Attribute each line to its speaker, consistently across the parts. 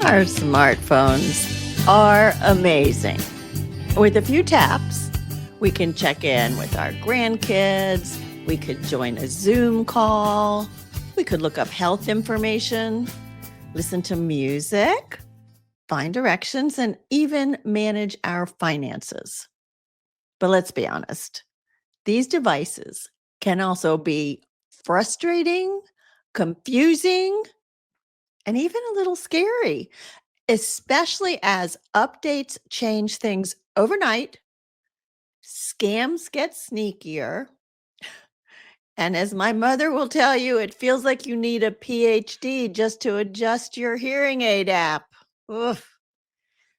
Speaker 1: Our smartphones are amazing. With a few taps, we can check in with our grandkids. We could join a Zoom call. We could look up health information, listen to music, find directions, and even manage our finances. But let's be honest, these devices can also be frustrating, confusing, and even a little scary, especially as updates change things overnight, scams get sneakier, and as my mother will tell you, it feels like you need a PhD just to adjust your hearing aid app. Oof.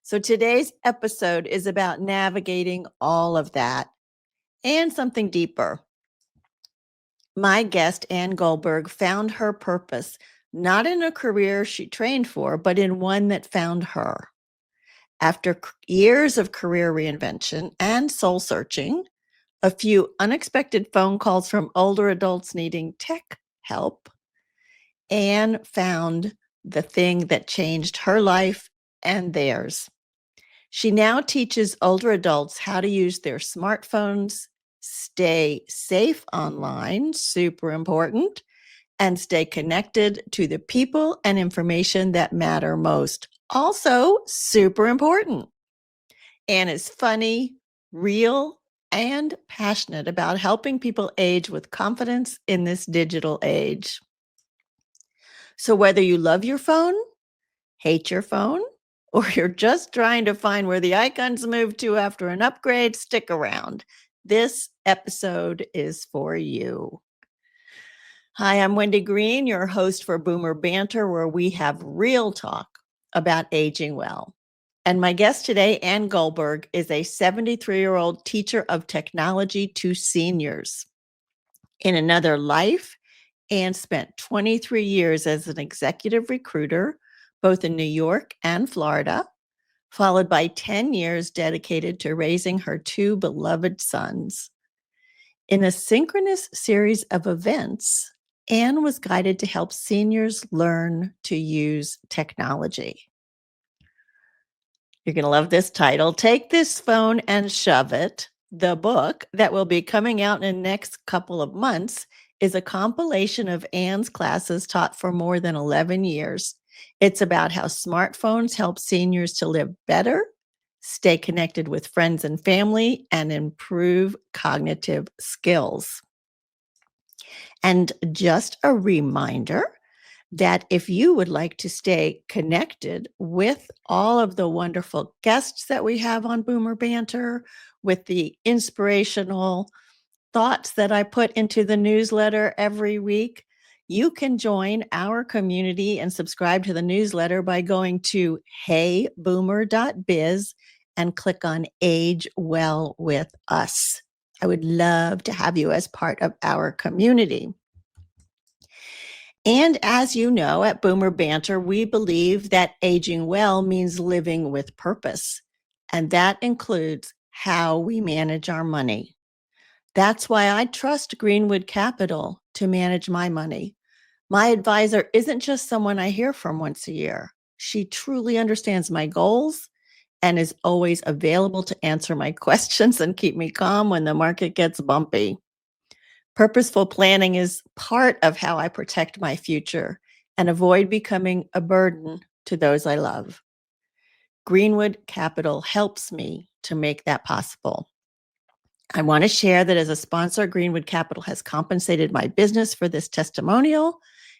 Speaker 1: So today's episode is about navigating all of that and something deeper. My guest, Ann Goldberg, found her purpose not in a career she trained for, but in one that found her. After years of career reinvention and soul searching, a few unexpected phone calls from older adults needing tech help, Ann found the thing that changed her life and theirs. She now teaches older adults how to use their smartphones, stay safe online, super important, and stay connected to the people and information that matter most. Also, super important. Ann is funny, real, and passionate about helping people age with confidence in this digital age. So whether you love your phone, hate your phone, or you're just trying to find where the icons move to after an upgrade, stick around. This episode is for you. Hi, I'm Wendy Green, your host for Boomer Banter, where we have real talk about aging well. And my guest today, Ann Goldberg, is a 73-year-old teacher of technology to seniors. In another life, Ann spent 23 years as an executive recruiter, both in New York and Florida, followed by 10 years dedicated to raising her two beloved sons. In a synchronous series of events, Ann was guided to help seniors learn to use technology. You're going to love this title. Take This Phone and Shove It. The book that will be coming out in the next couple of months is a compilation of Ann's classes taught for more than 11 years. It's about how smartphones help seniors to live better, stay connected with friends and family, and improve cognitive skills. And just a reminder that if you would like to stay connected with all of the wonderful guests that we have on Boomer Banter, with the inspirational thoughts that I put into the newsletter every week, you can join our community and subscribe to the newsletter by going to heyboomer.biz and click on Age Well with Us. I would love to have you as part of our community. And as you know, at Boomer Banter, we believe that aging well means living with purpose, and that includes how we manage our money. That's why I trust Greenwood Capital to manage my money. My advisor isn't just someone I hear from once a year. She truly understands my goals and is always available to answer my questions and keep me calm when the market gets bumpy. Purposeful planning is part of how I protect my future and avoid becoming a burden to those I love. Greenwood Capital helps me to make that possible. I want to share that as a sponsor, Greenwood Capital has compensated my business for this testimonial.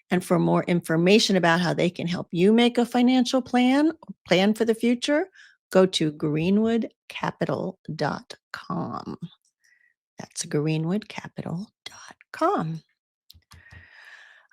Speaker 1: And for more information about how they can help you make a financial plan for the future, go to greenwoodcapital.com. That's greenwoodcapital.com.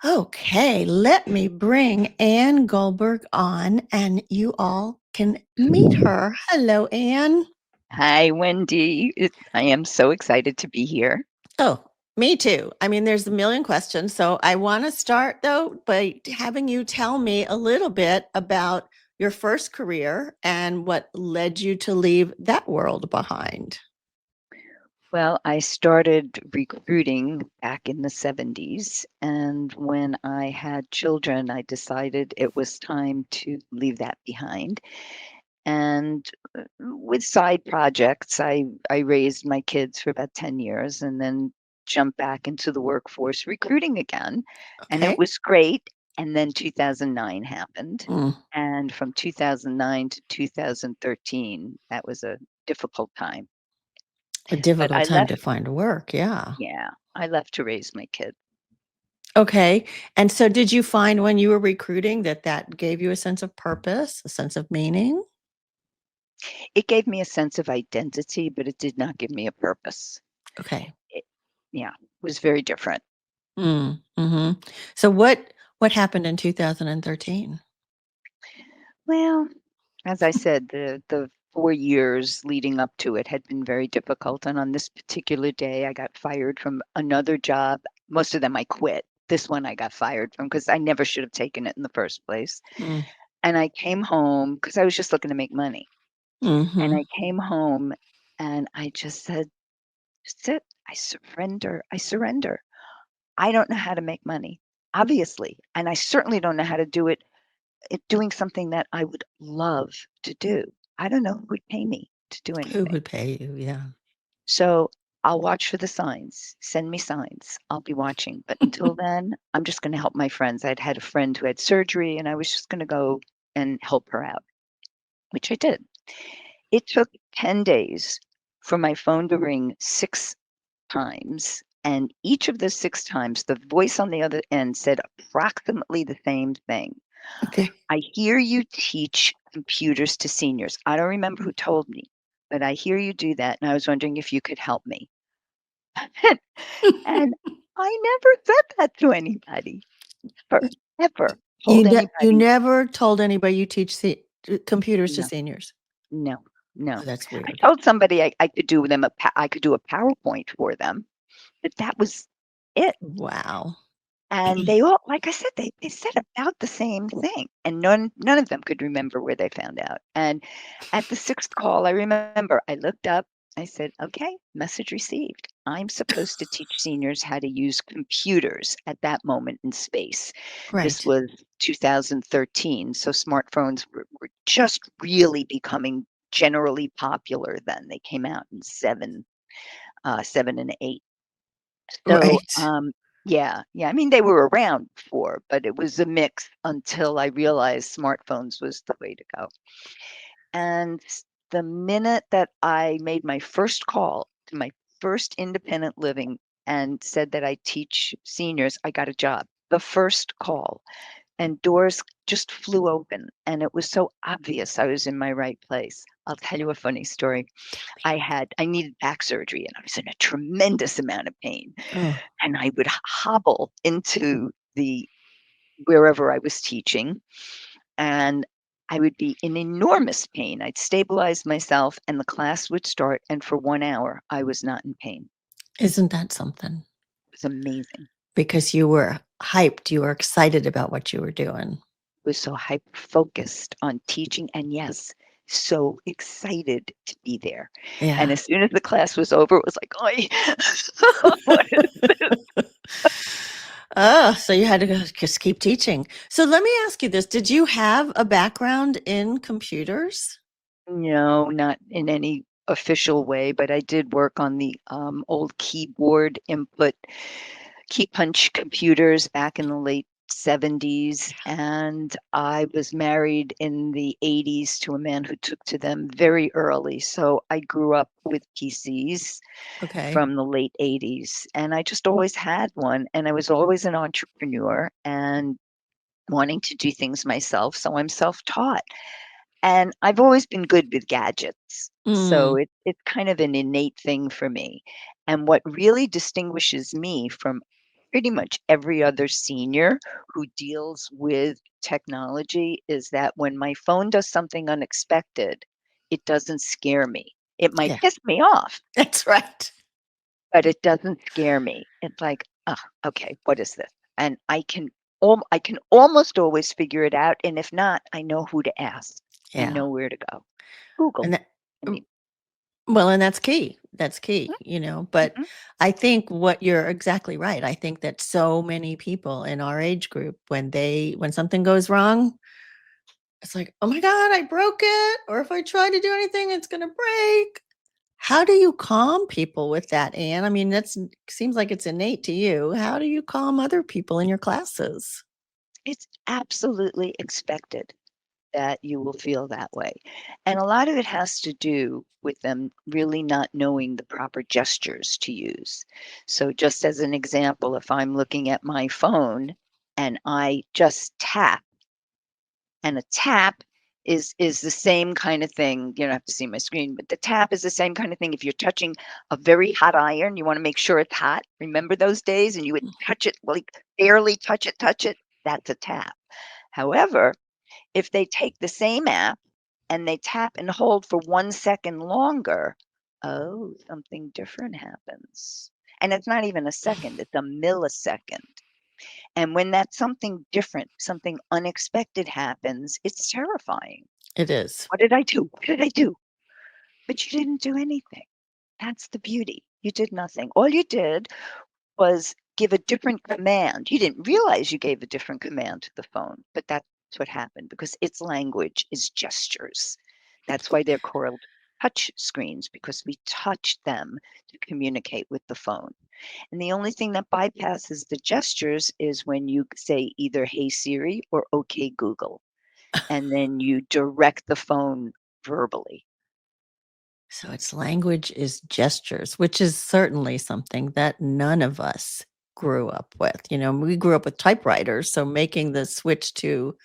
Speaker 1: Okay, let me bring Ann Goldberg on and you all can meet her. Hello, Ann.
Speaker 2: Hi, Wendy. I am so excited to be here.
Speaker 1: Oh, me too. I mean, there's a million questions. So I want to start, though, by having you tell me a little bit about your first career and what led you to leave that world behind.
Speaker 2: Well, I started recruiting back in the 70s, and when I had children, I decided it was time to leave that behind. And with side projects, I raised my kids for about 10 years and then jumped back into the workforce recruiting again. And it
Speaker 1: Okay.
Speaker 2: was great. And then 2009 happened.
Speaker 1: Mm,
Speaker 2: And from 2009 to 2013, that was a difficult time.
Speaker 1: a
Speaker 2: But
Speaker 1: difficult
Speaker 2: I
Speaker 1: time
Speaker 2: left,
Speaker 1: to find work. Yeah.
Speaker 2: yeah, I left to raise my kids.
Speaker 1: Okay. And so did you find when you were recruiting that that gave you a sense of purpose, a sense of meaning?
Speaker 2: It gave me a sense of identity, but it did not give me a purpose.
Speaker 1: Okay.
Speaker 2: It, yeah, it was very different.
Speaker 1: Mhm. So what happened in 2013?
Speaker 2: Well, as I said, the 4 years leading up to it had been very difficult, and on this particular day, I got fired from another job. Most of them I quit. This one I got fired from because I never should have taken it in the first place.
Speaker 1: Mm,
Speaker 2: And I came home because I was just looking to make money. And
Speaker 1: mhm.
Speaker 2: I came home and I just said, "That's it. I surrender. I surrender. I don't know how to make money, obviously, and I certainly don't know how to do it doing something that I would love to do. I don't know who would pay me to do
Speaker 1: Who
Speaker 2: anything.
Speaker 1: would pay you? Yeah.
Speaker 2: So I'll watch for the signs. Send me signs. I'll be watching. But until then, I'm just going to help my friends. I'd had a friend who had surgery, and I was just going to go and help her out, which I did. It took 10 days for my phone to ring 6 times. And each of the 6 times, the voice on the other end said approximately the same thing.
Speaker 1: Okay.
Speaker 2: I hear you teach computers to seniors. I don't remember who told me, but I hear you do that, and I was wondering if you could help me. And I never said that to anybody, ever, ever told
Speaker 1: You
Speaker 2: anybody.
Speaker 1: never told anybody you teach computers to
Speaker 2: No,
Speaker 1: seniors?
Speaker 2: no,
Speaker 1: Oh,
Speaker 2: no.
Speaker 1: that's
Speaker 2: I
Speaker 1: weird.
Speaker 2: told somebody I could do them I could do a PowerPoint for them, but that was it.
Speaker 1: Wow.
Speaker 2: And they all, like I said, they said about the same thing, and none of them could remember where they found out. And at the 6th call, I remember I looked up, I said, "Okay, message received. I'm supposed to teach seniors how to use computers at that moment in space." This
Speaker 1: Right.
Speaker 2: was 2013, so smartphones were just really becoming generally popular then. They came out in 7 and 8. So,
Speaker 1: Right.
Speaker 2: yeah, yeah, I mean, they were around before, but it was a mix until I realized smartphones was the way to go. And the minute that I made my first call to my first independent living and said that I teach seniors, I got a job. The first call, and doors just flew open, and it was so obvious I was in my right place. I'll tell you a funny story.
Speaker 1: Tell me.
Speaker 2: I needed back surgery, and I was in a tremendous amount of pain,
Speaker 1: Oh,
Speaker 2: and I would hobble into the wherever I was teaching, and I would be in enormous pain. I'd stabilize myself, and the class would start, and for 1 hour, I was not in pain.
Speaker 1: isn't that something?
Speaker 2: It was amazing.
Speaker 1: Because you were hyped, you were excited about what you were doing.
Speaker 2: Was so hyper focused on teaching, and yes, so excited to be there. And
Speaker 1: Yeah.
Speaker 2: as soon as the class was over, it was like, "Oi, what is this?"
Speaker 1: Oh, so you had to just keep teaching. So let me ask you this. Did you have a background in computers?
Speaker 2: No, not in any official way, but I did work on the old keyboard input key punch computers back in the late 70s. And I was married in the 80s to a man who took to them very early. So I grew up with PCs
Speaker 1: Okay.
Speaker 2: from the late 80s. And I just always had one. And I was always an entrepreneur and wanting to do things myself. So I'm self taught. And I've always been good with gadgets, so
Speaker 1: Mm,
Speaker 2: it's kind of an innate thing for me. And what really distinguishes me from pretty much every other senior who deals with technology is that when my phone does something unexpected, it doesn't scare me. It might
Speaker 1: yeah,
Speaker 2: piss me off,
Speaker 1: that's right.
Speaker 2: but it doesn't scare me. It's like, "Oh, okay, what is this?" And I can almost always figure it out, and if not, I know who to ask. I
Speaker 1: Yeah.
Speaker 2: know where to go. Google.
Speaker 1: And that,
Speaker 2: I mean,
Speaker 1: well, and that's key. that's key, but
Speaker 2: Mhm.
Speaker 1: I think what you're exactly right. I think that so many people in our age group, when something goes wrong, it's like, oh my God, I broke it. Or if I try to do anything, it's going to break. How do you calm people with that, Anne? I mean, that seems like it's innate to you. How do you calm other people in your classes?
Speaker 2: It's absolutely expected that you will feel that way. And a lot of it has to do with them really not knowing the proper gestures to use. So, just as an example, if I'm looking at my phone and I just tap, and a tap is the same kind of thing. You don't have to see my screen, but the tap is the same kind of thing. If you're touching a very hot iron, you want to make sure it's hot. Remember those days? And you would touch it, like barely touch it. That's a tap. However, if they take the same app and they tap and hold for 1 second longer, oh, something different happens. And it's not even a second, it's a millisecond. And when that something different, something unexpected happens, it's terrifying.
Speaker 1: It is.
Speaker 2: What did I do? What did I do? But you didn't do anything. That's the beauty. You did nothing. All you did was give a different command. You didn't realize you gave a different command to the phone, but that's what happened because its language is gestures. That's why they're called touch screens, because we touch them to communicate with the phone. And the only thing that bypasses the gestures is when you say either Hey Siri or Okay Google, and then you direct the phone verbally.
Speaker 1: So its language is gestures, which is certainly something that none of us grew up with. We grew up with typewriters, so making the switch to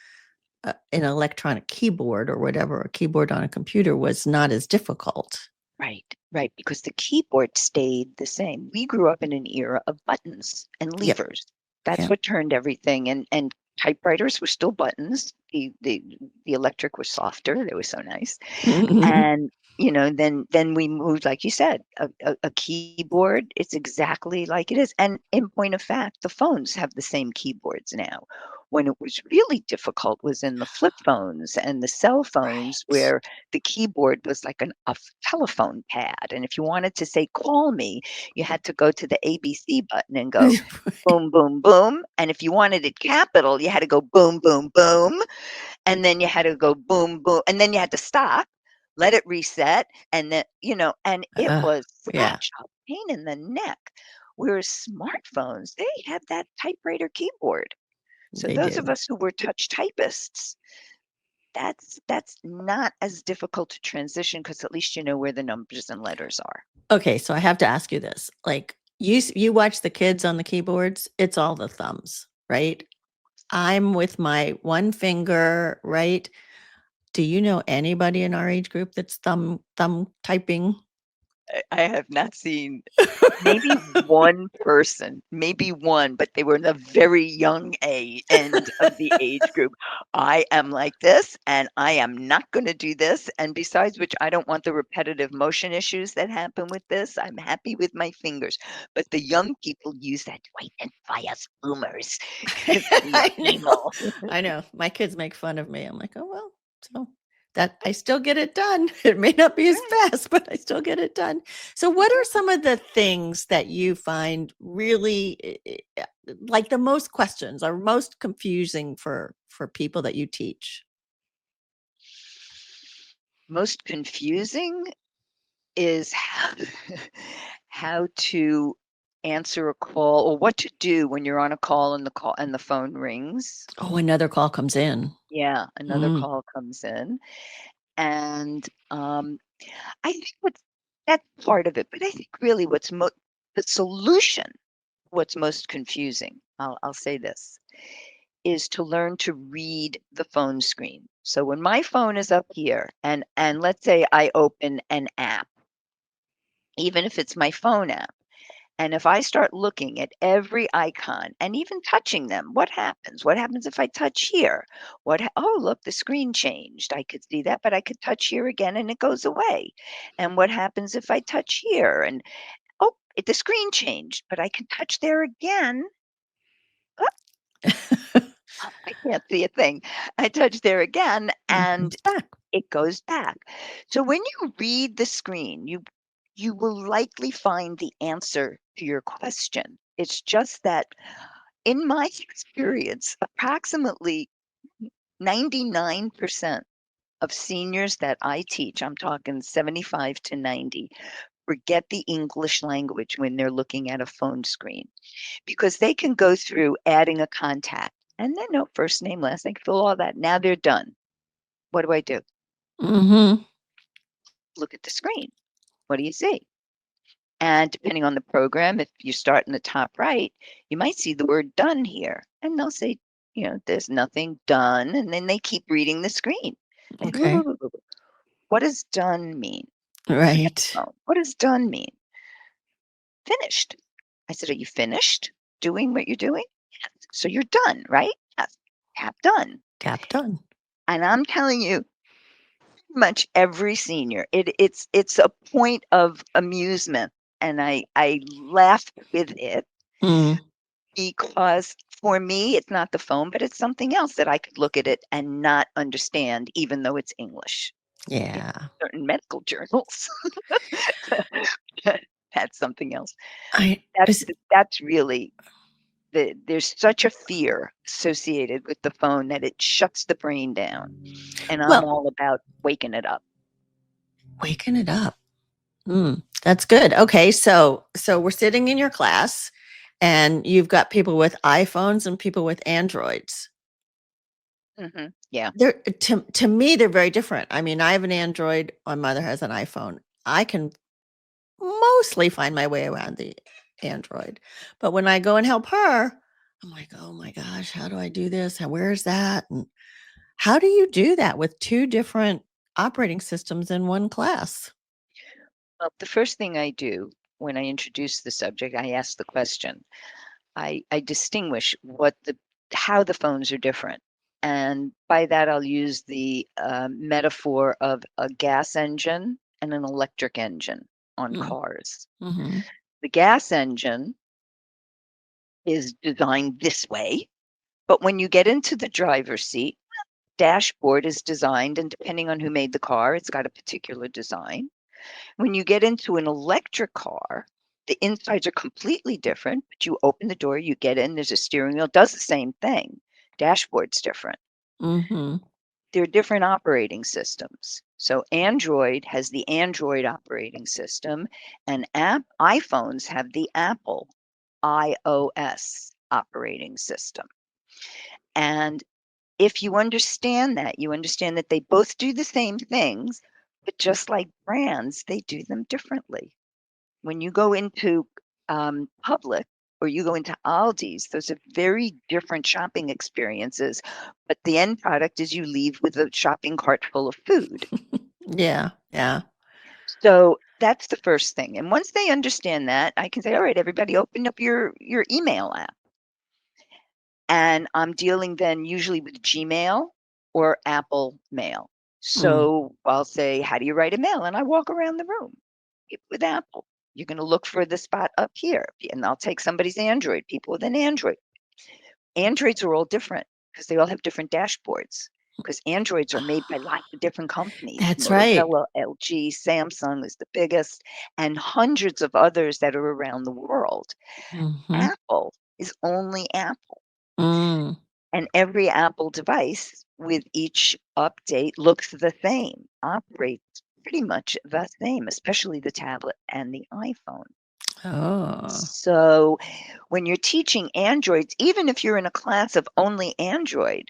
Speaker 1: an electronic keyboard or whatever, a keyboard on a computer was not as difficult.
Speaker 2: Right, right, because the keyboard stayed the same. We grew up in an era of buttons and
Speaker 1: Yep.
Speaker 2: levers. That's
Speaker 1: Yeah.
Speaker 2: what turned everything. And typewriters were still buttons. The electric was softer. They were so nice. And then we moved, like you said, a keyboard. It's exactly like it is. And in point of fact, the phones have the same keyboards now. When it was really difficult was in the flip phones and the cell phones,
Speaker 1: Right.
Speaker 2: where the keyboard was like a telephone pad. And if you wanted to say call me, you had to go to the ABC button and go boom, boom, boom. And if you wanted it capital, you had to go boom, boom, boom. And then you had to go boom, boom. And then you had to stop, let it reset. And then, and it was
Speaker 1: Yeah,
Speaker 2: such a pain in the neck. Whereas smartphones, they have that typewriter keyboard. So
Speaker 1: they
Speaker 2: those of
Speaker 1: do.
Speaker 2: us who were touch typists, that's not as difficult to transition because at least you know where the numbers and letters are.
Speaker 1: Okay, so I have to ask you this. Like you watch the kids on the keyboards, it's all the thumbs, right? I'm with my one finger, right? Do you know anybody in our age group that's thumb typing?
Speaker 2: I have not seen maybe one person, maybe one, but they were in the very young end of the age group. I am like this, and I am not going to do this. And besides which, I don't want the repetitive motion issues that happen with this. I'm happy with my fingers. But the young people use that to identify us boomers. We are
Speaker 1: I know.
Speaker 2: anal.
Speaker 1: I know. My kids make fun of me. I'm like, "Oh, well." So that I still get it done. It may not be as
Speaker 2: Right.
Speaker 1: fast, but I still get it done. So what are some of the things that you find really like the most questions or most confusing for people that you teach?
Speaker 2: Most confusing is how, how to answer a call or what to do when you're on a call and the phone rings.
Speaker 1: Oh, another call comes in.
Speaker 2: Yeah, another
Speaker 1: Mm.
Speaker 2: call comes in. And I think that's part of it. But I think really the solution, what's most confusing, I'll say this, is to learn to read the phone screen. So when my phone is up here and let's say I open an app, even if it's my phone app, and if I start looking at every icon and even touching them, what happens? What happens if I touch here? Oh, look, the screen changed. I could see that, but I could touch here again and it goes away. And what happens if I touch here? And oh, the screen changed, but I can touch there again. I can't see a thing. I touch there again
Speaker 1: And
Speaker 2: and
Speaker 1: it's back.
Speaker 2: it goes back. So when you read the screen, you will likely find the answer to your question. It's just that in my experience, approximately 99% of seniors that I teach, I'm talking 75 to 90, forget the English language when they're looking at a phone screen because they can go through adding a contact and then no first name, last name, fill all that. Now they're done. What do I do?
Speaker 1: Mm-hmm.
Speaker 2: Look at the screen. What do you see? And depending on the program, if you start in the top right, you might see the word done here. And they'll say, there's nothing done. And then they keep reading the screen. I say, "Whoa, whoa,
Speaker 1: Okay.
Speaker 2: whoa, whoa, whoa. What does done mean? Forget the
Speaker 1: Right.
Speaker 2: phone. What does done mean? Finished. I said, are you finished doing what you're doing? Yes. So you're done, right? Yes. Tap done.
Speaker 1: Tap done.
Speaker 2: And I'm telling you, much every senior, it's a point of amusement. And I laugh with it
Speaker 1: Mm.
Speaker 2: because for me, it's not the phone, but it's something else that I could look at it and not understand, even though it's English.
Speaker 1: Yeah.
Speaker 2: Certain medical journals, that's something else.
Speaker 1: I
Speaker 2: That's
Speaker 1: is
Speaker 2: that's really there's such a fear associated with the phone that it shuts the brain down, and I'm
Speaker 1: well,
Speaker 2: all about waking it up.
Speaker 1: waking it up. That's good. Okay, so we're sitting in your class, and you've got people with iPhones and people with Androids.
Speaker 2: Yeah.
Speaker 1: They're to me they're very different. I mean, I have an Android. My mother has an iPhone. I can mostly find my way around the Android, but when I go and help her, I'm like, oh my gosh, how do I do this? Where is that? And how do you do that with two different operating systems in one class?
Speaker 2: Well, the first thing I do when I introduce the subject, I ask the question. I distinguish how the phones are different. And by that, I'll use the metaphor of a gas engine and an electric engine on
Speaker 1: Mm,
Speaker 2: cars.
Speaker 1: mhm,
Speaker 2: The gas engine is designed this way, but when you get into the driver's seat, dashboard is designed, and depending on who made the car, it's got a particular design. When you get into an electric car, the insides are completely different, but you open the door, you get in, there's a steering wheel, does the same thing. Dashboard's different.
Speaker 1: mhm.
Speaker 2: They're different operating systems. So Android has the Android operating system, and iPhones have the Apple iOS operating system. And if you understand that, you understand that they both do the same things, but just like brands, they do them differently. When you go into Public or you go into Aldi's, those are very different shopping experiences. But the end product is you leave with a shopping cart full of food.
Speaker 1: Yeah, yeah.
Speaker 2: So that's the first thing. And once they understand that, I can say, all right, everybody, open up your email app. And I'm dealing then usually with Gmail or Apple Mail.
Speaker 1: Mm,
Speaker 2: So I'll say, how do you write a mail? And I walk around the room with Apple. You're going to look for the spot up here. And I'll take somebody's Android, people with an Android. Androids are all different because they all have different dashboards. Because Androids are made by lots of different companies.
Speaker 1: that's right.
Speaker 2: Motorola, LG, Samsung is the biggest, and hundreds of others that are around the world.
Speaker 1: Mhm.
Speaker 2: Apple is only Apple.
Speaker 1: Mm.
Speaker 2: And every Apple device with each update looks the same, operates pretty much the same, especially the tablet and the iPhone.
Speaker 1: Oh.
Speaker 2: So when you're teaching Androids, even if you're in a class of only Android,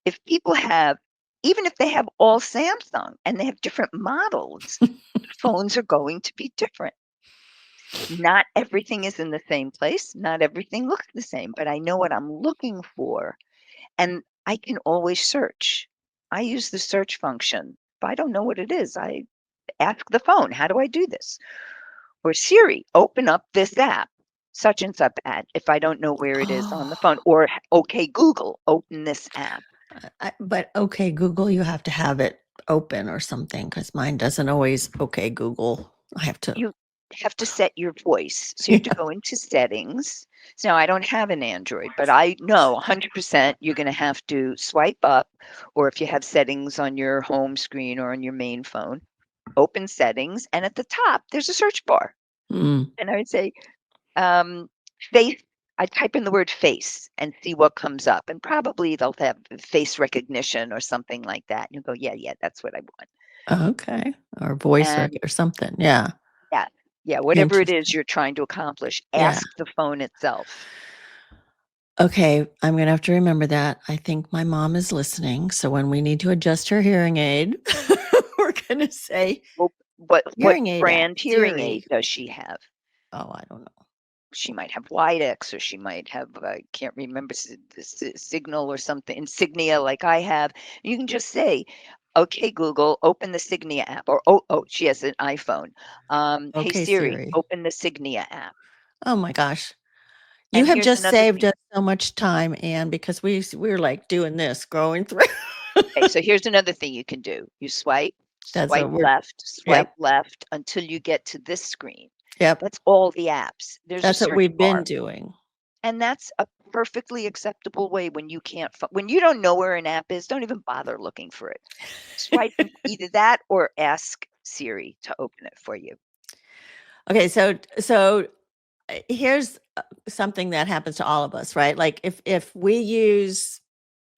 Speaker 2: if people have, even if they have all Samsung and they have different models, phones are going to be different. Not everything is in the same place. Not everything looks the same, but I know what I'm looking for. And I can always search. I use the search function. If I don't know what it is, I ask the phone, how do I do this? Or Siri, open up this app, such and such app, if I don't know where it is on the phone.
Speaker 1: Oh.
Speaker 2: Or, okay, Google, open this app.
Speaker 1: But okay, Google, you have to have it open or something because mine doesn't always okay Google. I have to
Speaker 2: You have to set your voice. So you have to
Speaker 1: yeah.
Speaker 2: go into settings. So now I don't have an Android, but I know 100% you're going to have to swipe up, or if you have settings on your home screen or on your main phone, open settings, and at the top, there's a search bar.
Speaker 1: Mm.
Speaker 2: And I would say, face, I type in the word face and see what comes up. And probably they'll have face recognition or something like that. And you go, yeah, that's what I want.
Speaker 1: Okay. Or voice
Speaker 2: And
Speaker 1: or something. Yeah.
Speaker 2: yeah, yeah, whatever it is
Speaker 1: Interesting.
Speaker 2: you're trying to accomplish,
Speaker 1: Yeah.
Speaker 2: ask the phone itself.
Speaker 1: Okay, I'm gonna have to remember that. I think my mom is listening, so when we need to adjust her hearing aid, we're gonna say,
Speaker 2: Well, what
Speaker 1: "Hearing aid app,
Speaker 2: brand hearing aid
Speaker 1: Siri."
Speaker 2: does she have?
Speaker 1: Oh, I don't know.
Speaker 2: She might have Widex, or she might have, I can't remember, Signal or something, Insignia like I have. You can just say, okay, Google, open the Signia app. Or, oh, she has an iPhone. Hey,
Speaker 1: Okay,
Speaker 2: Siri,
Speaker 1: Siri.
Speaker 2: open the Signia app.
Speaker 1: Oh my gosh. You
Speaker 2: And
Speaker 1: have
Speaker 2: here's
Speaker 1: just
Speaker 2: another
Speaker 1: saved
Speaker 2: thing.
Speaker 1: us so much time, Anne, because we're like doing this, going through.
Speaker 2: Okay, so here's another thing you can do. You
Speaker 1: That's what
Speaker 2: swipe
Speaker 1: yep,
Speaker 2: left until you get to this screen.
Speaker 1: yep.
Speaker 2: That's all the apps. There's a
Speaker 1: That's what
Speaker 2: search
Speaker 1: we've been
Speaker 2: bar.
Speaker 1: doing.
Speaker 2: And that's a perfectly acceptable way when you can't, when you don't know where an app is, don't even bother looking for it. Swipe either that or ask Siri to open it for you.
Speaker 1: Okay, so here's something that happens to all of us, right? Like if we use,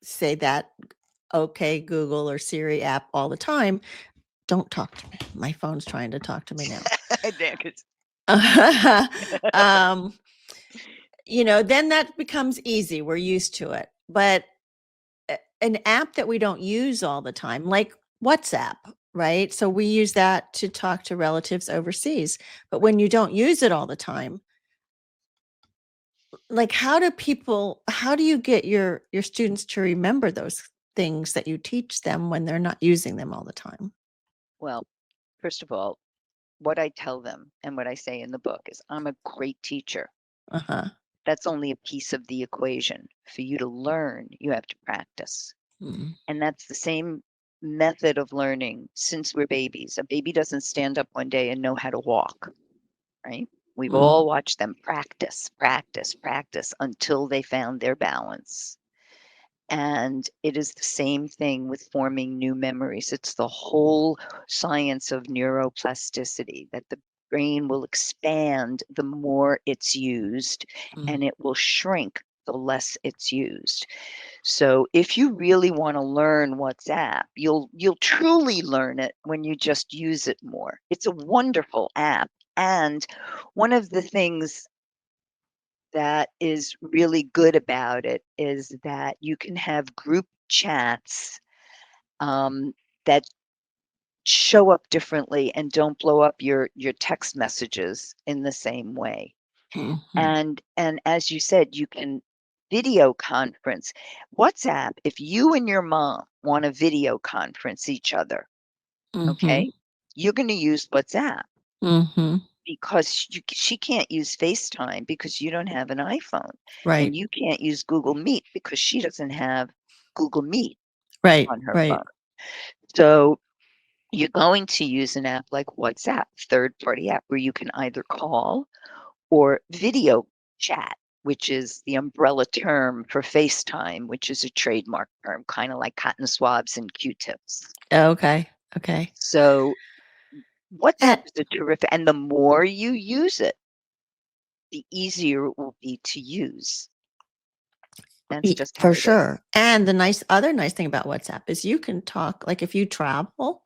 Speaker 1: say, that okay Google or Siri app all the time, don't talk to me. My phone's trying to talk to me now. um, then that becomes easy. We're used to it. But an app that we don't use all the time, like WhatsApp, right? So we use that to talk to relatives overseas. But when you don't use it all the time, like how do you get your students to remember those things that you teach them when they're not using them all the time?
Speaker 2: Well, first of all, what I tell them and what I say in the book is I'm a great teacher.
Speaker 1: Uh-huh.
Speaker 2: That's only a piece of the equation. For you to learn, you have to practice.
Speaker 1: Mm.
Speaker 2: And that's the same method of learning since we're babies. A baby doesn't stand up one day and know how to walk, right? We've
Speaker 1: Mm.
Speaker 2: all watched them practice, practice, practice until they found their balance. And it is the same thing with forming new memories. It's the whole science of neuroplasticity, that the brain will expand the more it's used,
Speaker 1: Mm.
Speaker 2: and it will shrink the less it's used. So if you really want to learn WhatsApp, you'll truly learn it when you just use it more. It's a wonderful app. And one of the things that is really good about it is that you can have group chats that show up differently and don't blow up your text messages in the same way.
Speaker 1: Mhm.
Speaker 2: And as you said, you can video conference. WhatsApp, if you and your mom want to video conference each other,
Speaker 1: Mhm.
Speaker 2: okay, you're going to use WhatsApp
Speaker 1: Mhm.
Speaker 2: because she can't use FaceTime because you don't have an iPhone, and
Speaker 1: Right.
Speaker 2: you can't use Google Meet because she doesn't have Google Meet
Speaker 1: Right.
Speaker 2: on her
Speaker 1: Right.
Speaker 2: phone. So you're going to use an app like WhatsApp, third-party app, where you can either call or video chat, which is the umbrella term for FaceTime, which is a trademark term, kind of like cotton swabs and Q-tips.
Speaker 1: Okay. Okay.
Speaker 2: So WhatsApp
Speaker 1: And
Speaker 2: is a terrific, and the more you use it, the easier it will be to use. That's just how
Speaker 1: for
Speaker 2: it is.
Speaker 1: sure. And the other nice thing about WhatsApp is you can talk, like if you travel,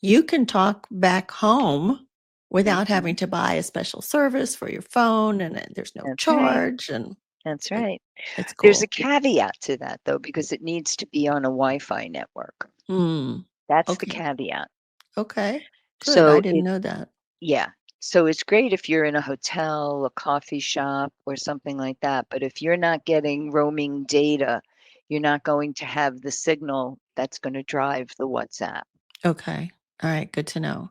Speaker 1: you can talk back home without
Speaker 2: Mhm.
Speaker 1: having to buy a special service for your phone, and there's no
Speaker 2: That's right.
Speaker 1: charge, and
Speaker 2: That's
Speaker 1: it,
Speaker 2: right.
Speaker 1: it's
Speaker 2: There's a
Speaker 1: cool.
Speaker 2: caveat to that, though, because it needs to be on a Wi-Fi network.
Speaker 1: Mm.
Speaker 2: That's the
Speaker 1: Okay.
Speaker 2: caveat.
Speaker 1: Okay. Good. I
Speaker 2: So
Speaker 1: didn't know that.
Speaker 2: yeah. So it's great if you're in a hotel, a coffee shop, or something like that. But if you're not getting roaming data, you're not going to have the signal that's going to drive the WhatsApp.
Speaker 1: Okay. All right. Good to know.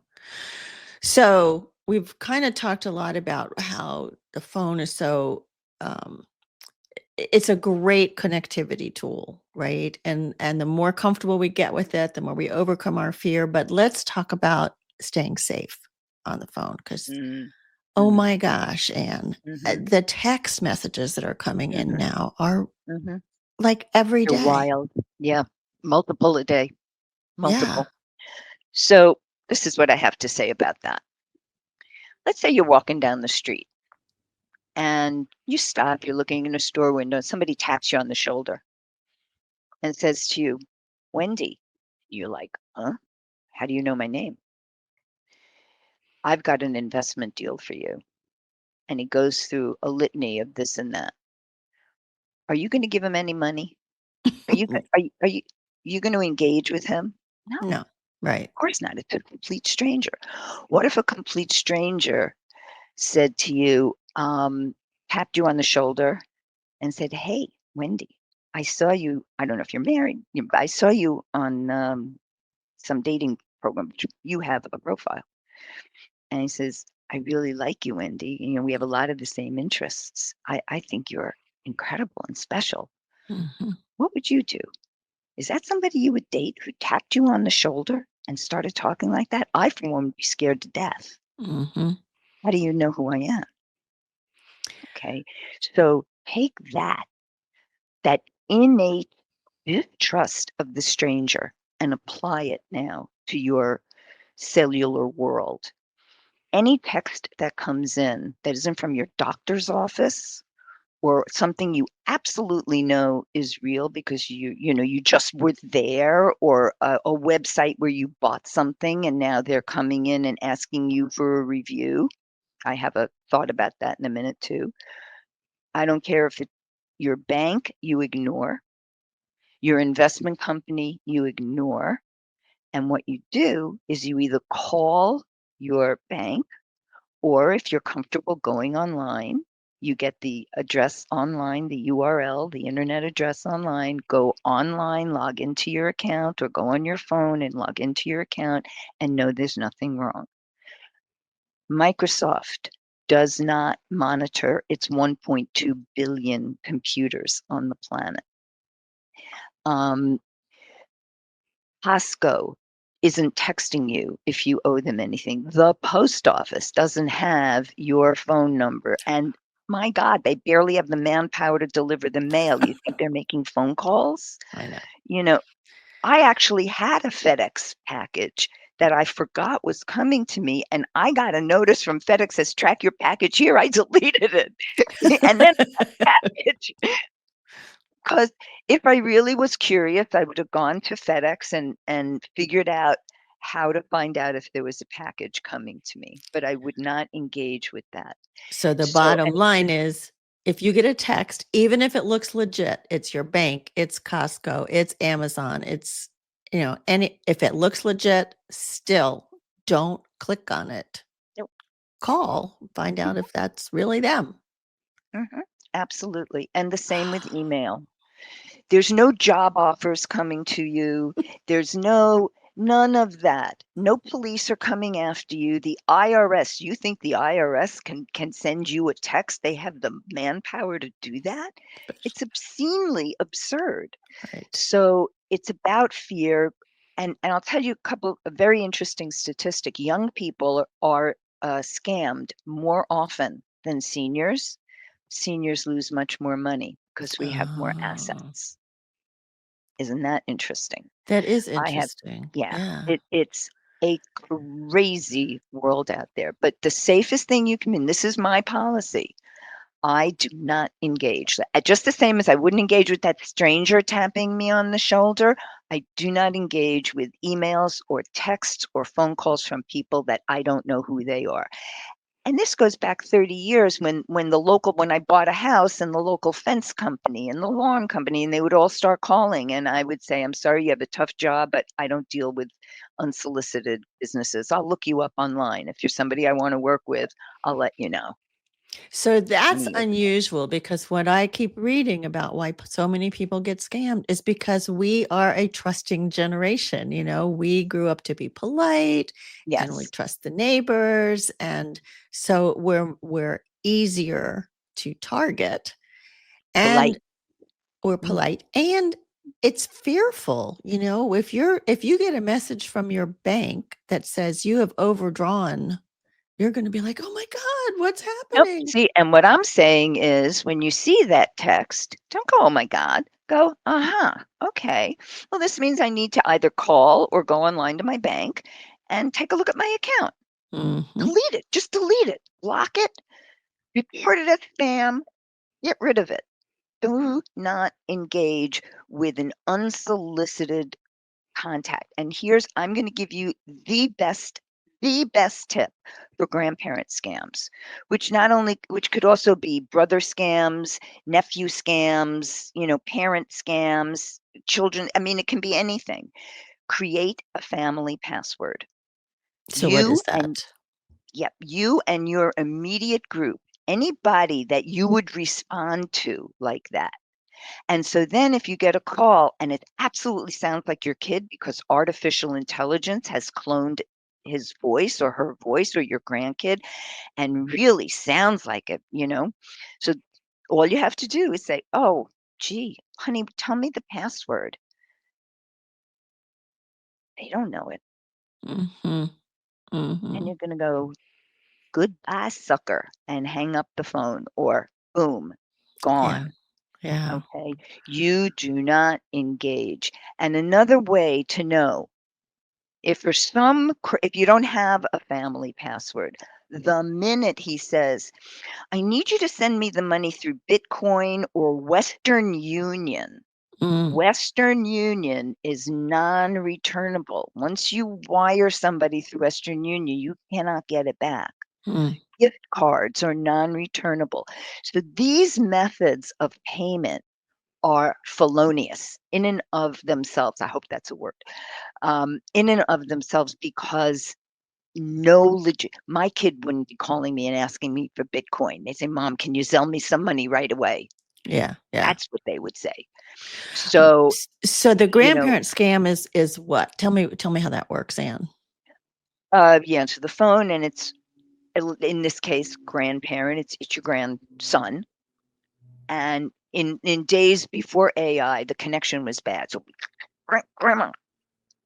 Speaker 1: So we've kind of talked a lot about how the phone is so um, it's a great connectivity tool, right? And the more comfortable we get with it, the more we overcome our fear. But let's talk about staying safe on the phone because
Speaker 2: Mm.
Speaker 1: oh
Speaker 2: Mm-hmm.
Speaker 1: my gosh, Anne,
Speaker 2: Mm-hmm.
Speaker 1: the text messages that are coming in
Speaker 2: Mm-hmm.
Speaker 1: now are
Speaker 2: Mm-hmm.
Speaker 1: like every
Speaker 2: They're
Speaker 1: day.
Speaker 2: wild. Yeah. Multiple a day.
Speaker 1: Yeah.
Speaker 2: Multiple. So this is what I have to say about that. Let's say you're walking down the street and you stop, you're looking in a store window, and somebody taps you on the shoulder and says to you, Wendy. You're like, huh? How do you know my name? I've got an investment deal for you. And he goes through a litany of this and that. Are you going to give him any money? Are you going to engage with him? No,
Speaker 1: No, right.
Speaker 2: of course not. It's a complete stranger. What if a complete stranger said to you, tapped you on the shoulder and said, hey, Wendy, I saw you. I don't know if you're married. I saw you on some dating program. You have a profile. And he says, I really like you, Wendy. We have a lot of the same interests. I think you're incredible and special.
Speaker 1: Mm-hmm.
Speaker 2: What would you do? Is that somebody you would date who tapped you on the shoulder and started talking like that? I, for one, would be scared to death.
Speaker 1: Mm-hmm.
Speaker 2: How do you know who I am? Okay. So take that innate distrust of the stranger and apply it now to your cellular world. Any text that comes in that isn't from your doctor's office or something you absolutely know is real because you just were there, or a website where you bought something and now they're coming in and asking you for a review. I have a thought about that in a minute too. I don't care if it's your bank, you ignore. Your investment company, you ignore. And what you do is you either call your bank, or if you're comfortable going online, you get the address online, the URL, the internet address online, go online, log into your account, or go on your phone and log into your account and know there's nothing wrong. Microsoft does not monitor its 1.2 billion computers on the planet. Costco isn't texting you if you owe them anything. The post office doesn't have your phone number. And my God, they barely have the manpower to deliver the mail. You think they're making phone calls?
Speaker 1: I know.
Speaker 2: I actually had a FedEx package that I forgot was coming to me, and I got a notice from FedEx says, track your package here. I deleted it. And then package. Because if I really was curious, I would have gone to FedEx and figured out how to find out if there was a package coming to me, but I would not engage with that.
Speaker 1: So the
Speaker 2: So,
Speaker 1: bottom line is, if you get a text, even if it looks legit, it's your bank, it's Costco, it's Amazon, it's, and if it looks legit, still don't click on it.
Speaker 2: Nope.
Speaker 1: Call, find out if that's really them.
Speaker 2: Absolutely. And the same with email. There's no job offers coming to you. There's none of that. No police are coming after you. The IRS, you think the IRS can send you a text? They have the manpower to do that? It's obscenely absurd.
Speaker 1: Right.
Speaker 2: So it's about fear. And I'll tell you a very interesting statistic. Young people are scammed more often than seniors. Seniors lose much more money because we have more
Speaker 1: Oh,
Speaker 2: assets. Isn't that interesting?
Speaker 1: that is
Speaker 2: I have,
Speaker 1: interesting.
Speaker 2: yeah,
Speaker 1: Yeah.
Speaker 2: it's a crazy world out there. But the safest thing you can, and this is my policy, I do not engage. Just the same as I wouldn't engage with that stranger tapping me on the shoulder, I do not engage with emails or texts or phone calls from people that I don't know who they are. And this goes back 30 years when I bought a house, and the local fence company and the lawn company, and they would all start calling, and I would say, I'm sorry, you have a tough job, but I don't deal with unsolicited businesses. I'll look you up online. If you're somebody I want to work with, I'll let you know.
Speaker 1: So that's
Speaker 2: 20 years ago.
Speaker 1: unusual, because what I keep reading about why so many people get scammed is because we are a trusting generation. We grew up to be polite and we
Speaker 2: Yes,
Speaker 1: trust the neighbors. And so we're easier to target, and
Speaker 2: polite.
Speaker 1: we're polite, and it's fearful. If you get a message from your bank that says you have overdrawn, you're going to be like, oh my God, what's
Speaker 2: Nope.
Speaker 1: happening?
Speaker 2: See, and what I'm saying is when you see that text, don't go, oh my God. Go, okay. Well, this means I need to either call or go online to my bank and take a look at my account.
Speaker 1: Mm-hmm.
Speaker 2: Delete it. Just delete it. Block it. Report it as spam. Get rid of it. Do not engage with an unsolicited contact. And I'm going to give you the best tip for grandparent scams, which could also be brother scams, nephew scams, parent scams, children. I mean, it can be anything. Create a family password.
Speaker 1: So what is
Speaker 2: And
Speaker 1: that?
Speaker 2: you and your immediate group, anybody that you would respond to like that. And so then if you get a call and it absolutely sounds like your kid because artificial intelligence has cloned his voice or her voice or your grandkid and really sounds like it, So all you have to do is say, "Oh, gee, honey, tell me the password." They don't know it.
Speaker 1: Mm-hmm. Mm-hmm.
Speaker 2: And you're going to go, "Goodbye, sucker," and hang up the phone, or boom,
Speaker 1: Yeah.
Speaker 2: gone.
Speaker 1: Yeah.
Speaker 2: Okay. You do not engage. And another way to know if you don't have a family password, the minute he says, "I need you to send me the money through Bitcoin or Western Union."
Speaker 1: Mm,
Speaker 2: Western Union is non-returnable. Once you wire somebody through Western Union, you cannot get it back.
Speaker 1: mm,
Speaker 2: Gift cards are non-returnable. So these methods of payment are felonious in and of themselves. I hope that's a word. In and of themselves, because my kid wouldn't be calling me and asking me for Bitcoin. They say, "Mom, can you sell me some money right away?"
Speaker 1: yeah. Yeah.
Speaker 2: That's what they would say. So,
Speaker 1: So the grandparent scam is what? Tell me how that works, Ann.
Speaker 2: you answer the phone and it's, in this case, grandparent, it's your grandson. And in days before AI, the connection was bad. So, grandma.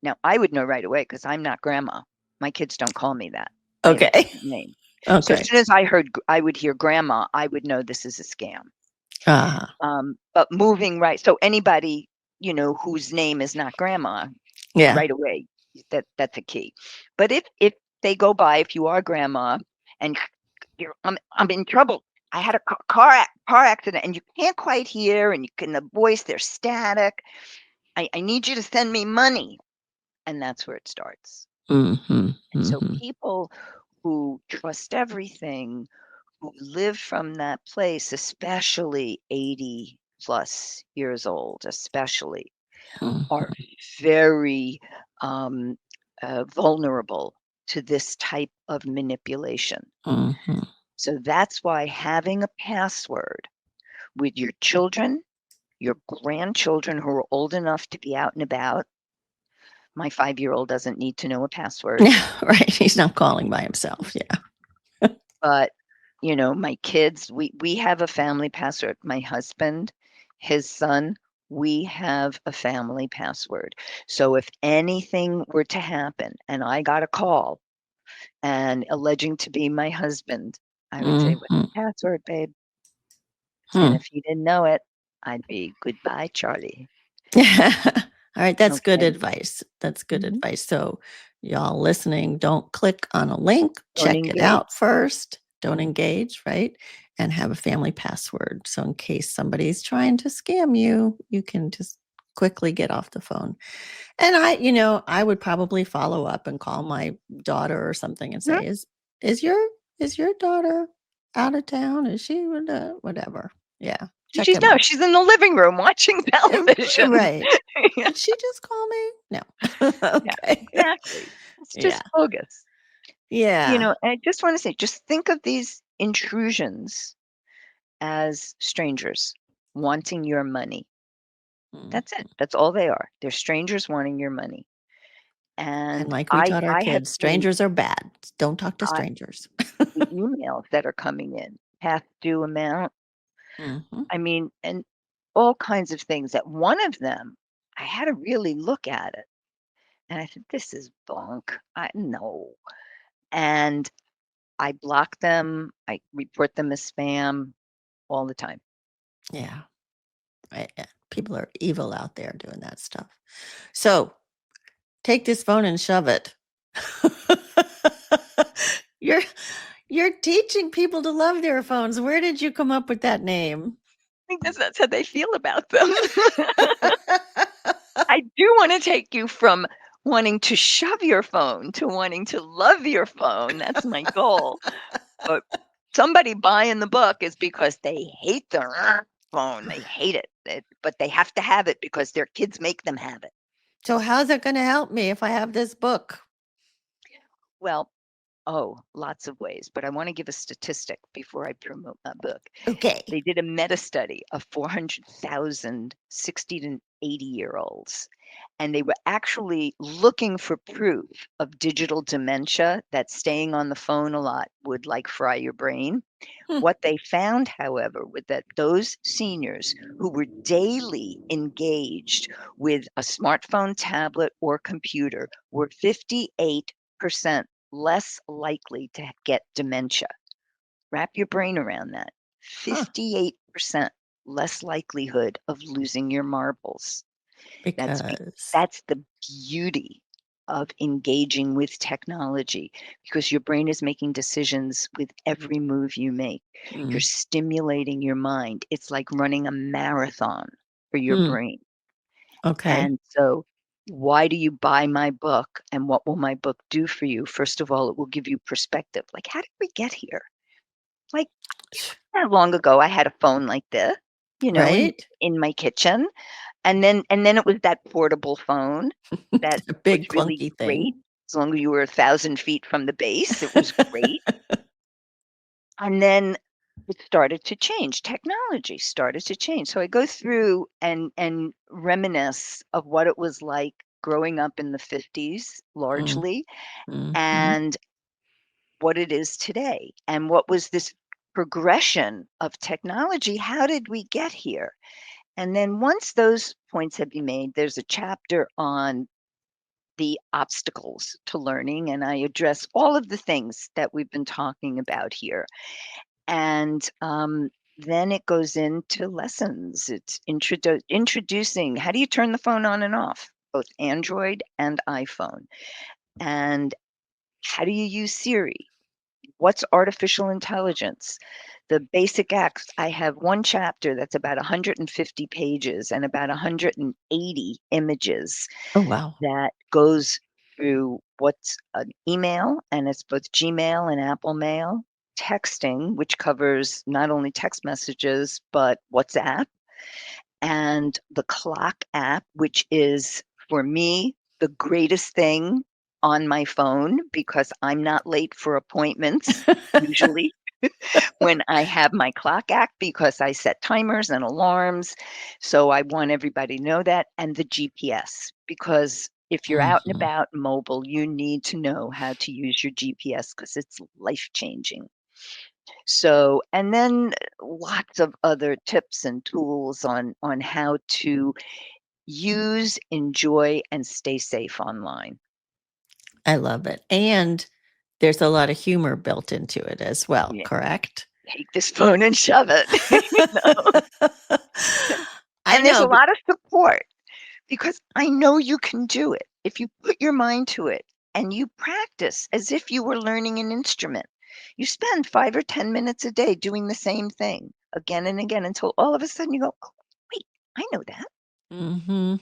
Speaker 2: Now, I would know right away because I'm not grandma. My kids don't call me that. I have a
Speaker 1: Okay.
Speaker 2: different name. So as
Speaker 1: Okay.
Speaker 2: soon as I would hear grandma, I would know this is a scam.
Speaker 1: Uh,
Speaker 2: But moving right, so anybody, whose name is not grandma,
Speaker 1: yeah.
Speaker 2: right away, that's a key. But if they go by, if you are grandma and I'm in trouble. I had a car accident and you can't quite hear and the voice, they're static. I need you to send me money. And that's where it starts.
Speaker 1: Mm-hmm.
Speaker 2: And so
Speaker 1: Mm-hmm.
Speaker 2: people who trust everything, who live from that place, especially 80 plus years old, especially, are very vulnerable to this type of manipulation.
Speaker 1: Mm-hmm.
Speaker 2: So that's why having a password with your children, your grandchildren who are old enough to be out and about. My 5-year-old doesn't need to know a password,
Speaker 1: Yeah. Right. He's not calling by himself. Yeah.
Speaker 2: but my kids, we have a family password. My husband, his son, we have a family password. So if anything were to happen and I got a call and alleging to be my husband, I would say, "What's
Speaker 1: Mm-hmm.
Speaker 2: the password, babe?" And
Speaker 1: Hmm.
Speaker 2: if he didn't know it, I'd be, "Goodbye, Charlie."
Speaker 1: All right, that's good
Speaker 2: Okay.
Speaker 1: advice. That's good
Speaker 2: Mhm.
Speaker 1: advice. So, y'all listening, don't click on a link,
Speaker 2: Don't
Speaker 1: check it
Speaker 2: engage.
Speaker 1: out first. Don't engage, right? And have a family password. So, in case somebody's trying to scam you, you can just quickly get off the phone. And I would probably follow up and call my daughter or something and
Speaker 2: Mhm.
Speaker 1: say, is your daughter out of town? Is she whatever? Yeah, check
Speaker 2: She's
Speaker 1: him
Speaker 2: no,
Speaker 1: out.
Speaker 2: she's in the living room watching television.
Speaker 1: Right.
Speaker 2: Yeah,
Speaker 1: Did she just call me? No.
Speaker 2: yeah,
Speaker 1: Okay.
Speaker 2: exactly. It's
Speaker 1: Yeah.
Speaker 2: just bogus.
Speaker 1: Yeah.
Speaker 2: I just want to say, just think of these intrusions as strangers wanting your money.
Speaker 1: Mm.
Speaker 2: That's it. That's all they are. They're strangers wanting your money.
Speaker 1: And
Speaker 2: And
Speaker 1: like we
Speaker 2: I
Speaker 1: taught our
Speaker 2: I have
Speaker 1: kids,
Speaker 2: seen
Speaker 1: strangers are bad. Don't talk to
Speaker 2: uh,
Speaker 1: strangers.
Speaker 2: the emails that are coming in, past due amount.
Speaker 1: Mhm.
Speaker 2: I mean, and all kinds of things. That one of them, I had to really look at it. And I said, "This is bunk. I no." And I block them. I report them as spam all the time.
Speaker 1: Yeah. Right. Yeah. People are evil out there doing that stuff. So take this phone and shove it. You're you're teaching people to love their phones. Where did you come up with that name?
Speaker 2: I guess that's how they feel about them. I do want to take you from wanting to shove your phone to wanting to love your phone. That's my goal. But somebody buying the book is because they hate their phone. They hate it, but they have to have it because their kids make them have it.
Speaker 1: So how's it going to help me if I have this book?
Speaker 2: Well, oh, lots of ways, but I want to give a statistic before I promote my book.
Speaker 1: Okay.
Speaker 2: They did a meta study of 400,000 60 to 80-year-olds, and they were actually looking for proof of digital dementia, that staying on the phone a lot would like fry your brain.
Speaker 1: Hmm.
Speaker 2: What they found, however, was that those seniors who were daily engaged with a smartphone, tablet, or computer were 58% less likely to get dementia. Wrap your brain around that.
Speaker 1: Huh.
Speaker 2: 58% less likelihood of losing your marbles. That's
Speaker 1: Because
Speaker 2: that's the beauty of engaging with technology, because your brain is making decisions with every move you make. You're
Speaker 1: mm,
Speaker 2: stimulating your mind. It's like running a marathon for your
Speaker 1: hmm.
Speaker 2: brain.
Speaker 1: Okay.
Speaker 2: And so, why do you buy my book, and what will my book do for you? First of all, it will give you perspective. Like, how did we get here? Like, not long ago, I had a phone like this,
Speaker 1: Right?
Speaker 2: in my kitchen. And then it was that portable phone that
Speaker 1: A
Speaker 2: was
Speaker 1: big
Speaker 2: really
Speaker 1: clunky thing.
Speaker 2: great. As long as you were 1,000 feet from the base, it was great. And then it started to change. Technology started to change. So I go through and reminisce of what it was like growing up in the 50s,
Speaker 1: Mm,
Speaker 2: largely,
Speaker 1: mhm.
Speaker 2: and what it is today. And what was this progression of technology? How did we get here? And then once those points have been made, there's a chapter on the obstacles to learning, and I address all of the things that we've been talking about here. And then it goes into lessons. It's introducing how do you turn the phone on and off, both Android and iPhone, and how do you use Siri? What's artificial intelligence? The basic acts. I have one chapter that's about 150 pages and about 180 images
Speaker 1: Oh, wow.
Speaker 2: that goes through what's an email, and it's both Gmail and Apple Mail, texting, which covers not only text messages, but WhatsApp, and the clock app, which is for me the greatest thing on my phone because I'm not late for appointments usually when I have my clock app because I set timers and alarms. So I want everybody to know that. And the GPS, because if you're out and
Speaker 1: Mhm.
Speaker 2: about mobile, you need to know how to use your GPS because it's life changing. So, and then lots of other tips and tools on how to use, enjoy, and stay safe online.
Speaker 1: I love it. And there's a lot of humor built into it as well,
Speaker 2: Yeah,
Speaker 1: correct?
Speaker 2: take this phone and shove it.
Speaker 1: I
Speaker 2: And there's
Speaker 1: know.
Speaker 2: a lot of support because I know you can do it if you put your mind to it and you practice as if you were learning an instrument. You spend 5 or 10 minutes a day doing the same thing again and again until all of a sudden you go, oh, wait, I know that.
Speaker 1: Mhm.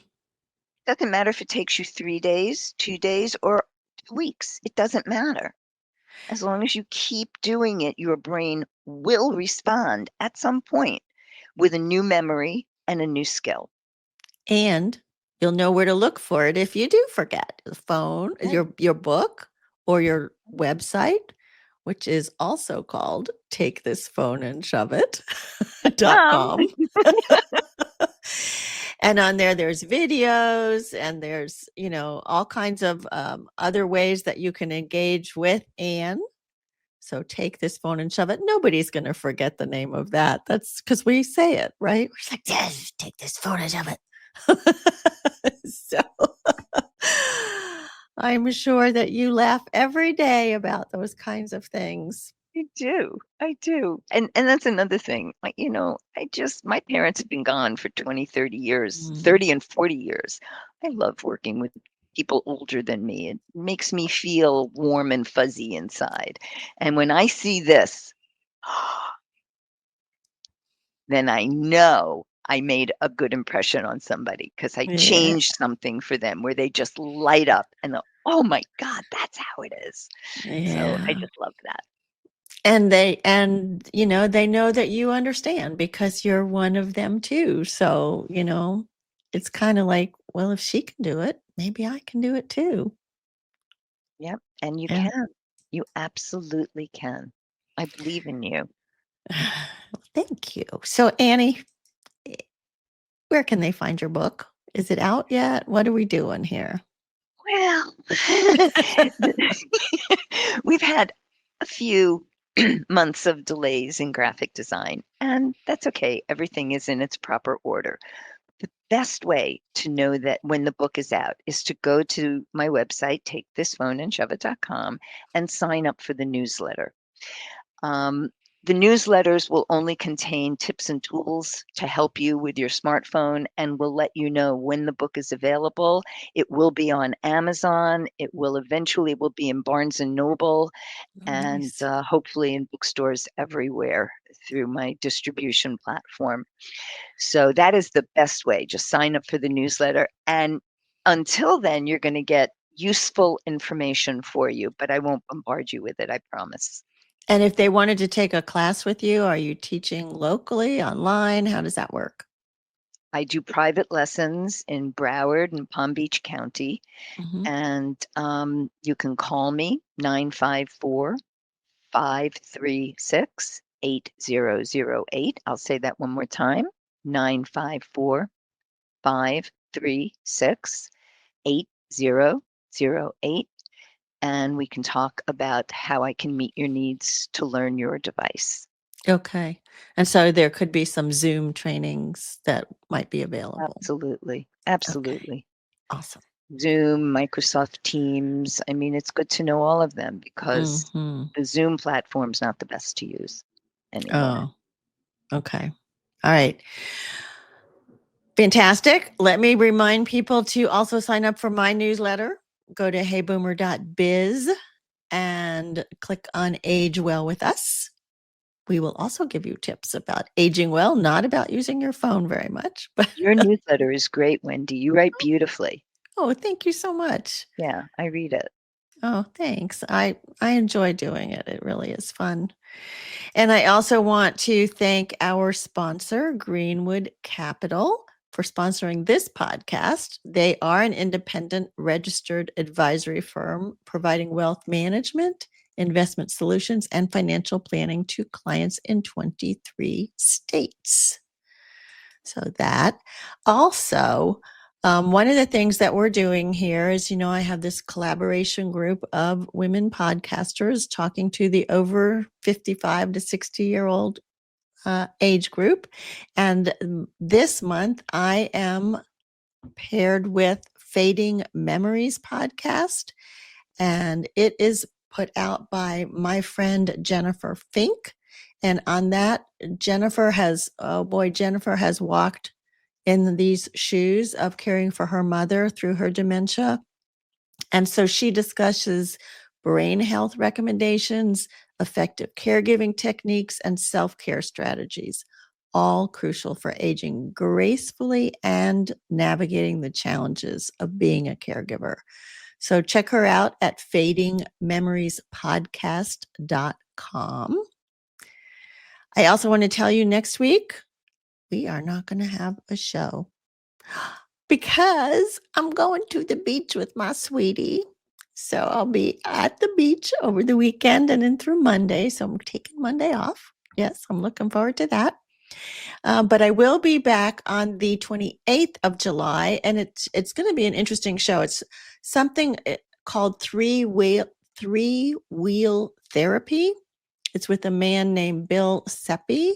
Speaker 2: Doesn't matter if it takes you 3 days, 2 days, or weeks. It doesn't matter. As long as you keep doing it, your brain will respond at some point with a new memory and a new skill.
Speaker 1: And you'll know where to look for it if you do forget. The phone,
Speaker 2: Right.
Speaker 1: your book, or your website, which is also called Take This Phone and Shove It
Speaker 2: Um,
Speaker 1: .com. And on there, there's videos and there's, all kinds of other ways that you can engage with Anne. So take this phone and shove it. Nobody's going to forget the name of that. That's because we say it, right? We're just like, yes, take this phone and shove it. So I'm sure that you laugh every day about those kinds of things.
Speaker 2: I do. I do. And that's another thing. My parents have been gone for 20, 30 years,
Speaker 1: Mm.
Speaker 2: 30 and 40 years. I love working with people older than me. It makes me feel warm and fuzzy inside. And when I see this, then I know I made a good impression on somebody because I
Speaker 1: Yeah.
Speaker 2: changed something for them where they just light up and oh my God, that's how it is. So I
Speaker 1: Yeah.
Speaker 2: just love that.
Speaker 1: And they know that you understand because you're one of them too. So, it's kind of like, well, if she can do it, maybe I can do it too.
Speaker 2: Yep. And you
Speaker 1: Yeah.
Speaker 2: can. You absolutely can. I believe in you.
Speaker 1: Thank you. So, Annie, where can they find your book? Is it out yet? What are we doing here?
Speaker 2: Well, we've had a few months of delays in graphic design, and that's okay. Everything is in its proper order. The best way to know that when the book is out is to go to my website, takethisphone.com, and sign up for the newsletter. Um, the newsletters will only contain tips and tools to help you with your smartphone and will let you know when the book is available. It will be on Amazon. It will be in Barnes and Noble and
Speaker 1: Nice.
Speaker 2: hopefully in bookstores everywhere through my distribution platform. So that is the best way. Just sign up for the newsletter. And until then, you're going to get useful information for you, but I won't bombard you with it, I promise.
Speaker 1: And if they wanted to take a class with you, are you teaching locally, online? How does that work?
Speaker 2: I do private lessons in Broward and Palm Beach County,
Speaker 1: Mm-hmm.
Speaker 2: and you can call me 954 536 8008. I'll say that one more time 954 536 8008. And we can talk about how I can meet your needs to learn your device.
Speaker 1: Okay. And so there could be some Zoom trainings that might be available.
Speaker 2: Absolutely.
Speaker 1: Okay.
Speaker 2: Absolutely.
Speaker 1: Awesome.
Speaker 2: Zoom, Microsoft Teams. I mean, it's good to know all of them because
Speaker 1: Mm-hmm.
Speaker 2: the Zoom platform's not the best to use anymore.
Speaker 1: Oh, okay. All right. Fantastic. Let me remind people to also sign up for my newsletter. Go to heyboomer.biz and click on Age Well with Us. We will also give you tips about aging well, not about using your phone very much, but
Speaker 2: Your newsletter is great, Wendy. You write beautifully.
Speaker 1: oh, thank you so much.
Speaker 2: Yeah, I read it.
Speaker 1: Oh, thanks. I enjoy doing it. It really is fun. And I also want to thank our sponsor, Greenwood Capital, for sponsoring this podcast. They are an independent registered advisory firm providing wealth management, investment solutions, and financial planning to clients in 23 states. So that also, one of the things that we're doing here is, I have this collaboration group of women podcasters talking to the over 55 to 60-year-old age group. And this month, I am paired with Fading Memories podcast, and it is put out by my friend Jennifer Fink. And on that, Jennifer has walked in these shoes of caring for her mother through her dementia. And so she discusses brain health recommendations, effective caregiving techniques, and self care strategies, all crucial for aging gracefully and navigating the challenges of being a caregiver. So check her out at fadingmemoriespodcast.com. I also want to tell you next week, we are not going to have a show because I'm going to the beach with my sweetie. So I'll be at the beach over the weekend and then through Monday. So I'm taking Monday off. Yes, I'm looking forward to that. But I will be back on the 28th of July, and it's going to be an interesting show. It's something called three-wheel therapy. It's with a man named Bill Seppi,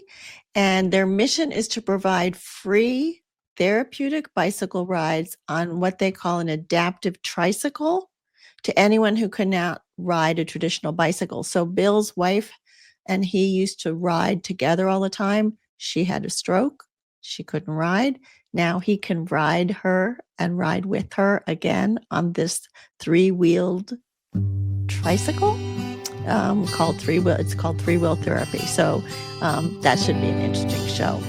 Speaker 1: and their mission is to provide free therapeutic bicycle rides on what they call an adaptive tricycle to anyone who cannot ride a traditional bicycle. So Bill's wife and he used to ride together all the time. She had a stroke. She couldn't ride. Now he can ride her and ride with her again on this 3-wheeled tricycle called three-wheel. It's called 3-wheel therapy. So that should be an interesting show.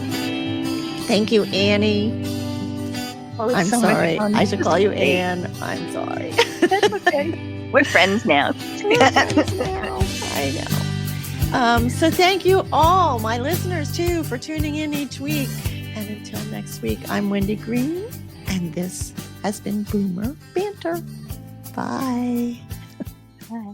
Speaker 1: Thank you, Annie.
Speaker 2: Oh,
Speaker 1: I'm
Speaker 2: so much
Speaker 1: sorry.
Speaker 2: fun.
Speaker 1: I should call you
Speaker 2: Great.
Speaker 1: Ann. I'm sorry.
Speaker 2: That's okay. We're friends now.
Speaker 1: I know. So thank you all, my listeners, too, for tuning in each week. And until next week, I'm Wendy Green, and this has been Boomer Banter. Bye.
Speaker 2: Bye.